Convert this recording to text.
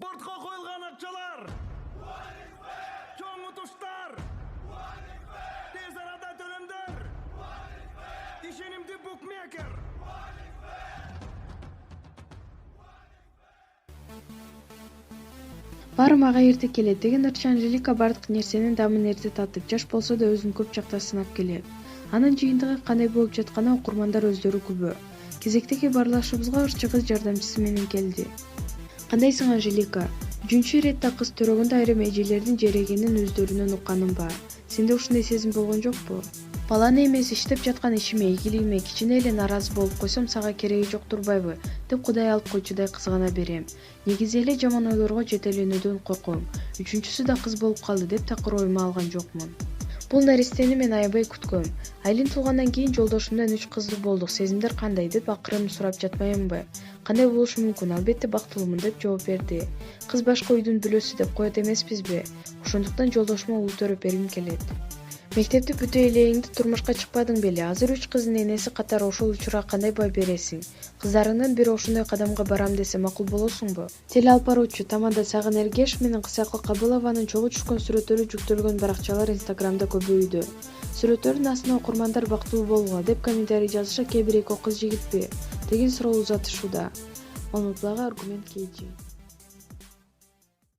Спортқа қойылған ақшалар, чоң ұтыштар, тез арада төлемдер, ишенимді букмекер. Баары мага эрте келет деген ырчы Анжелика бардык нерсенин дамын эрте татып, жаш болсо да өзүн көп жакта сынап келет. Анын жыйынтыгы кандай болуп жатканы окурмандар өздөрү күбө. Кезектеги барлашыбызга ырчы кыз жардамчысы менен келди. Кандайсың, Анжелика? 3-иретте кыз төрөгөндө айрым эжелердин жерегенин өздөрүнөн укканым бар. Сенде ушундай сезим болгон жокпу? Баланы эмес, иштеп жаткан ишиме, ийгилигиме кичине эле нааразы болуп койсом сага кереги жок турбайбы деп Кудай алып койчудай кызгана берем. Негизи эле жаман ойлорго жетеленүүдөн корком. Үчүнчүсү да кыз болуп калды деп такыр оюма алган жокмун. Бул наристени мен аябай күткөм. Айлин туулгандан кийин жолдошумдон 3 кыздуу болдук. Сезимдер кандай деп акырын сурап жатпаймынбы? Кандай болушу мүмкүн? Албетте бактылуумун деп жооп берди. Кыз башка үйдүн бүлөсү деп коет эмеспизби? Ошондуктан жолдошума ул төрөп бергим келет. Мектепти бүтө элегиңди турмушка чыкпадың беле? Азыр 3 кыздын энеси катары ошол учурга кандай баа бересиң? Кыздарыңдын бири ошондой кадамга барам десе макул болосуңбу? Теле алып баруучу Тамада Сагын Эргешев менен Кысакыл Кабылованын чогуу түшкөн сүрөттөрү жүктөлгөн баракчалар Инстаграмда көбөйдү. Сүрөттөрдүн астына окурмандар бактылуу болгула деп комментарий жазышат, кээ бир эки кыз жигитпи деген суроо узатышууда. Алматыдагы аргумент KG.